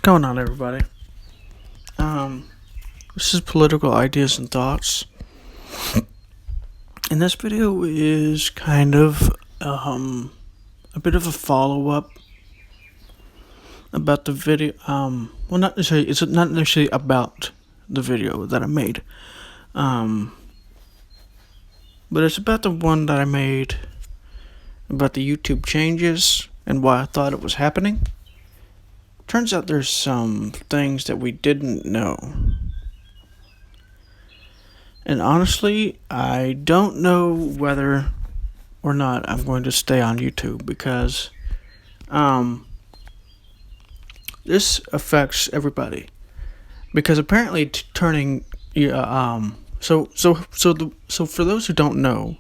going on, everybody? Um, this is Political Ideas and Thoughts, and this video is kind of a bit of a follow up about the video. Well, not necessarily. It's not necessarily about the video that I made. But it's about the one that I made about the YouTube changes and why I thought it was happening. Turns out there's some things that we didn't know. And honestly, I don't know whether or not I'm going to stay on YouTube because this affects everybody. Because apparently so for those who don't know,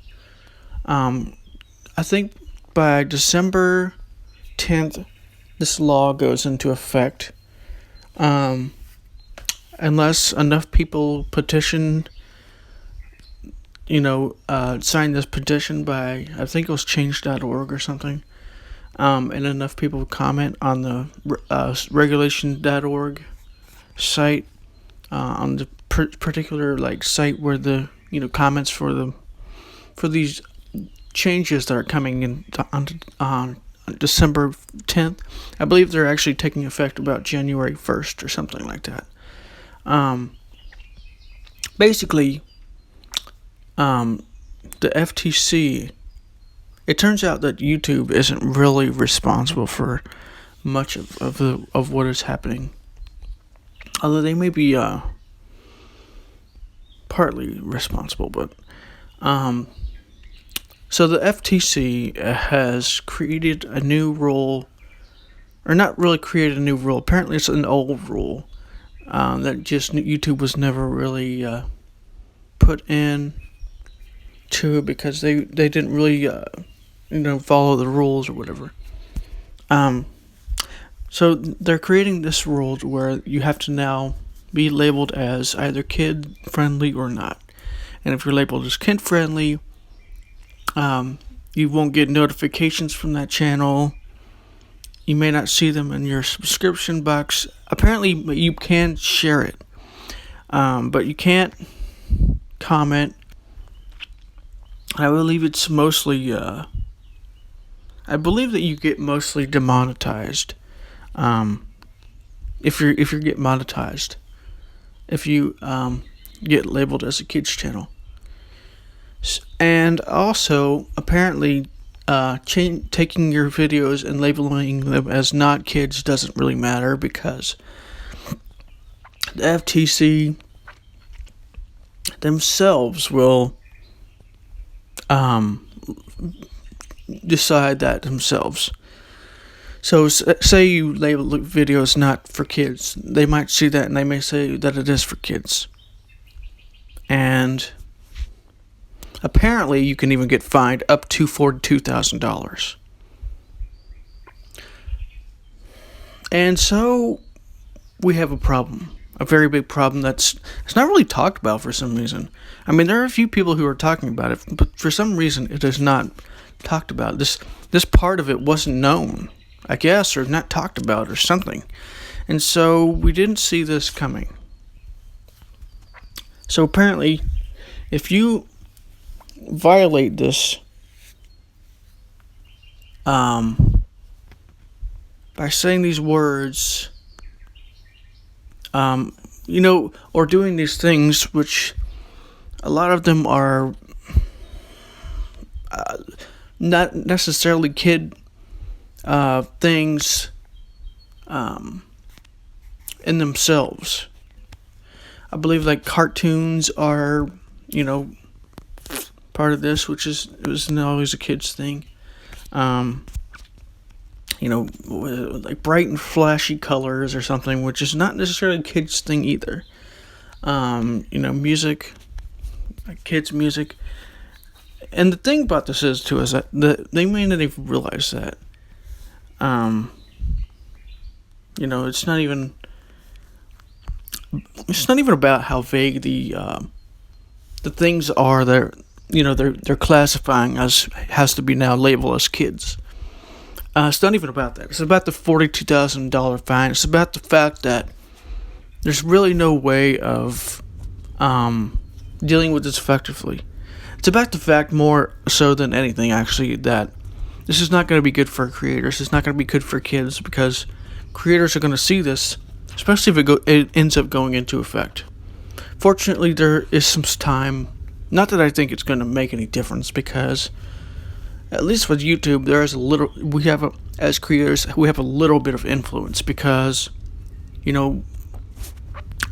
I think by December 10th this law goes into effect, unless enough people petition, sign this petition by, I think it was change.org or something, and enough people comment on the regulation.org site, on the particular site where the comments for these changes that are coming in on December 10th. I believe they're actually taking effect about January 1st or something like that. Basically, the FTC, it turns out that YouTube isn't really responsible for much of what is happening. Although they may be partly responsible, but so the FTC has created a new rule, or not really created a new rule. Apparently, it's an old rule that just YouTube was never really put in to, because they didn't really follow the rules or whatever. So they're creating this rule where you have to now be labeled as either kid friendly or not. And if you're labeled as kid friendly, you won't get notifications from that channel. You may not see them in your subscription box. Apparently, you can share it, but you can't comment. I believe it's mostly. I believe that you get mostly demonetized. If you get monetized, if you get labeled as a kids channel. And also, apparently, taking your videos and labeling them as not kids doesn't really matter, because the FTC themselves will decide that themselves. So say you label videos not for kids, they might see that and they may say that it is for kids. And apparently, you can even get fined up to $42,000. And so we have a problem, a very big problem it's not really talked about for some reason. I mean, there are a few people who are talking about it, but for some reason it is not talked about. This part of it wasn't known, I guess, or not talked about or something. And so we didn't see this coming. So apparently, if you violate this by saying these words, or doing these things, which a lot of them are not necessarily kid things in themselves. I believe cartoons are, part of this, which it wasn't always a kid's thing. Bright and flashy colors or something, which is not necessarily a kid's thing either. Music, kids' music. And the thing about this is that they may not even realize that. It's not even about how vague the things are that they're classifying as, has to be now labeled as kids. It's not even about that. It's about the $42,000 fine. It's about the fact that there's really no way of dealing with this effectively. It's about the fact more so than anything, actually, that this is not going to be good for creators. It's not going to be good for kids because creators are going to see this, especially if it ends up going into effect. Fortunately, there is some time. Not that I think it's going to make any difference because, at least with YouTube, there is a little. As creators, we have a little bit of influence because, we're on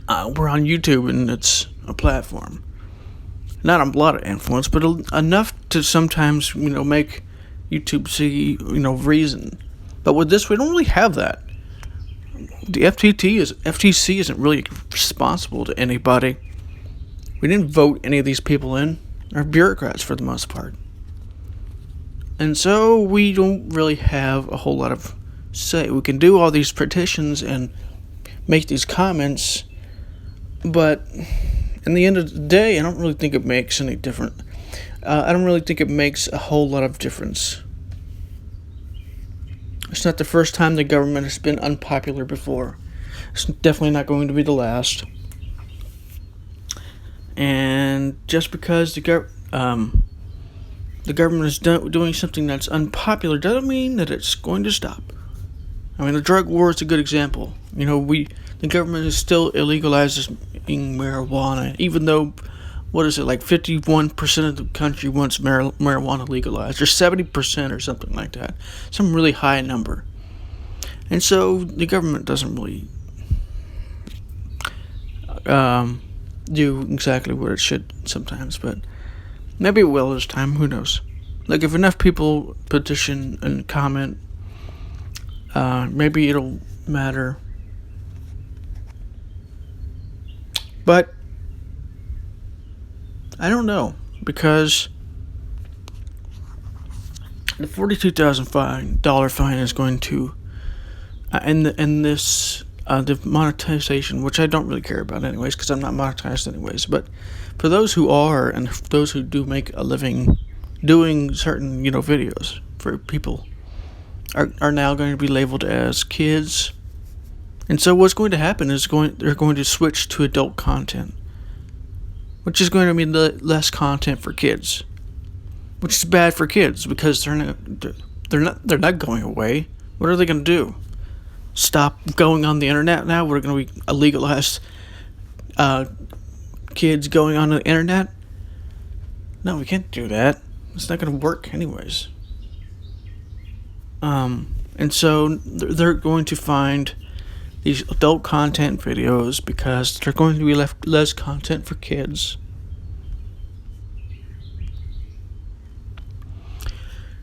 YouTube and it's a platform. Not a lot of influence, but enough to sometimes, make YouTube see, reason. But with this, we don't really have that. The FTC isn't really responsible to anybody. We didn't vote any of these people in. They're bureaucrats for the most part. And so we don't really have a whole lot of say. We can do all these petitions and make these comments, but in the end of the day, I don't really think it makes any difference. I don't really think it makes a whole lot of difference. It's not the first time the government has been unpopular before. It's definitely not going to be the last. And just because the government is doing something that's unpopular doesn't mean that it's going to stop. I mean, the drug war is a good example. The government is still illegalizing marijuana, even though, 51% of the country wants marijuana legalized, or 70% or something like that. Some really high number. And so the government doesn't really do exactly what it should sometimes, but maybe it will this time, who knows. If enough people petition and comment, maybe it'll matter. But I don't know, because the $42,000 fine is going to, and the monetization, which I don't really care about anyways, because I'm not monetized anyways. But for those who are, and those who do make a living doing certain videos for people, are now going to be labeled as kids. And so what's going to happen is they're going to switch to adult content, which is going to mean less content for kids, which is bad for kids because they're not going away. What are they going to do? Stop going on the internet now? We're going to be illegalized kids going on the internet? No, we can't do that. It's not going to work anyways. And so they're going to find these adult content videos because there's going to be less content for kids.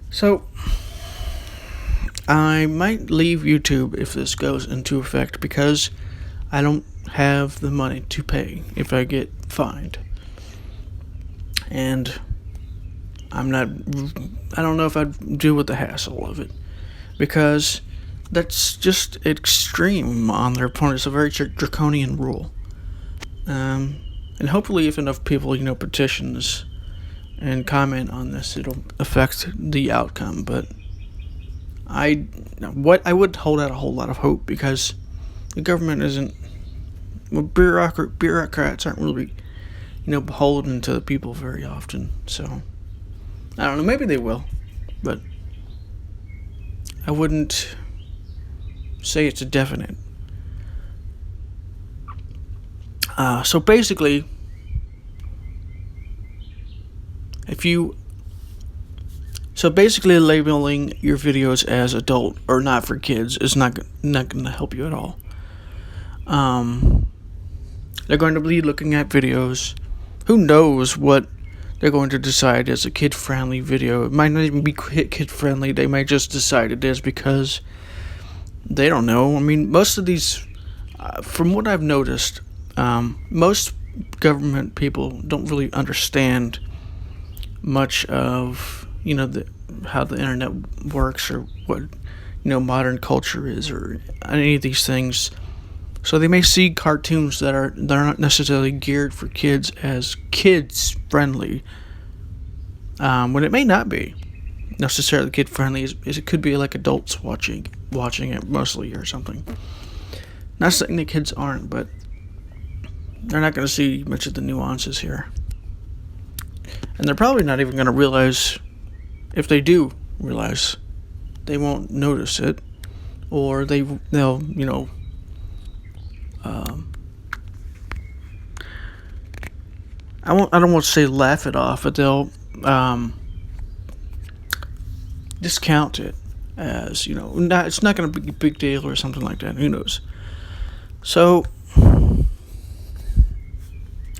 So I might leave YouTube if this goes into effect because I don't have the money to pay if I get fined. And I don't know if I'd deal with the hassle of it because that's just extreme on their part. It's a very draconian rule. And hopefully if enough people, petitions and comment on this, it'll affect the outcome. But I would hold out a whole lot of hope because the government isn't, bureaucrats aren't really, beholden to the people very often. So I don't know, maybe they will, but I wouldn't say it's a definite. So basically, labeling your videos as adult or not for kids is not going to help you at all. They're going to be looking at videos. Who knows what they're going to decide as a kid-friendly video? It might not even be kid-friendly. They might just decide it is because they don't know. I mean, most of these, from what I've noticed, most government people don't really understand much of, how the internet works or what, modern culture is or any of these things. So they may see cartoons they're not necessarily geared for kids as kids friendly, when it may not be. necessarily kid friendly. It could be like adults watching it mostly or something. Not saying the kids aren't, but they're not going to see much of the nuances here, and they're probably not even going to realize. If they do realize, they won't notice it, or they'll I don't want to say laugh it off, but they'll discount it as it's not going to be a big deal or something like that. Who knows? So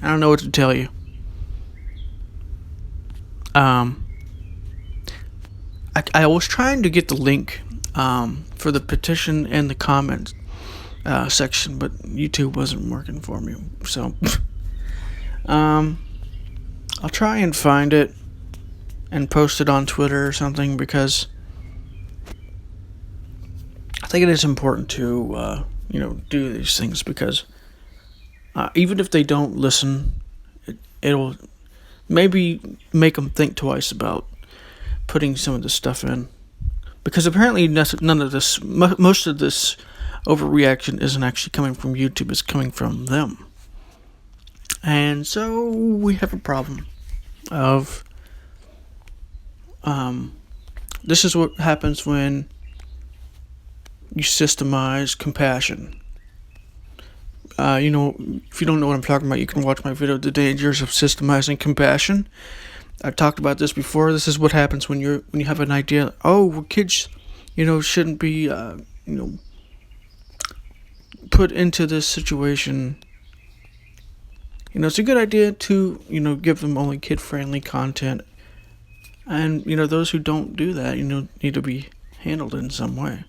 I don't know what to tell you. I was trying to get the link for the petition and the comment section, but YouTube wasn't working for me. So I'll try and find it and post it on Twitter or something, because I think it is important to do these things, because even if they don't listen, it'll maybe make them think twice about putting some of this stuff in, because apparently none of this, most of this overreaction isn't actually coming from YouTube, it's coming from them. And so we have a problem of this is what happens when you systemize compassion. If you don't know what I'm talking about, you can watch my video, The Dangers of Systemizing Compassion. I talked about this before. This is what happens when you have an idea. Oh, well, kids, shouldn't be, put into this situation. It's a good idea to, give them only kid-friendly content. And, those who don't do that, need to be handled in some way.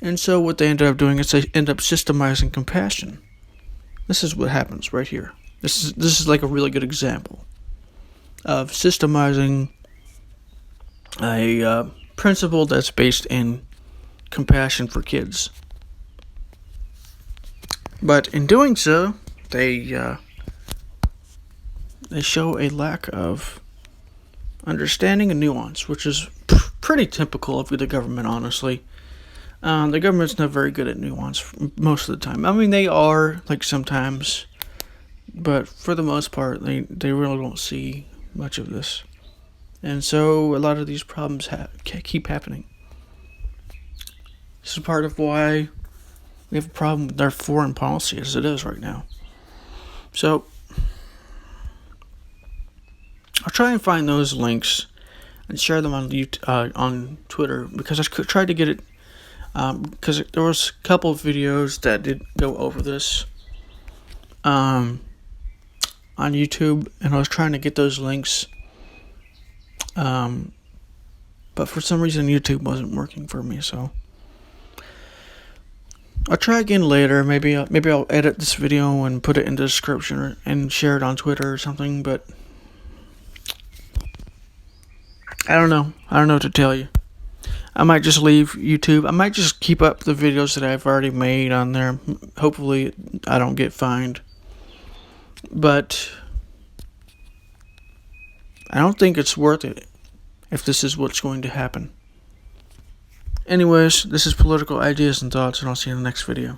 And so what they end up doing is they end up systemizing compassion. This is what happens right here. This is like a really good example of systemizing a principle that's based in compassion for kids. But in doing so, they show a lack of understanding and nuance, which is pretty typical of the government, honestly. The government's not very good at nuance most of the time. I mean, they are, like, sometimes, but for the most part, they really don't see much of this. And so a lot of these problems keep happening. This is part of why we have a problem with our foreign policy as it is right now. So I'll try and find those links and share them on Twitter, because I tried to get it, because there was a couple of videos that did go over this on YouTube, and I was trying to get those links, but for some reason YouTube wasn't working for me, so I'll try again later. Maybe I'll edit this video and put it in the description and share it on Twitter or something, but I don't know what to tell you. I might just leave YouTube. I might just keep up the videos that I've already made on there. Hopefully I don't get fined. But I don't think it's worth it if this is what's going to happen. Anyways, this is Political Ideas and Thoughts, and I'll see you in the next video.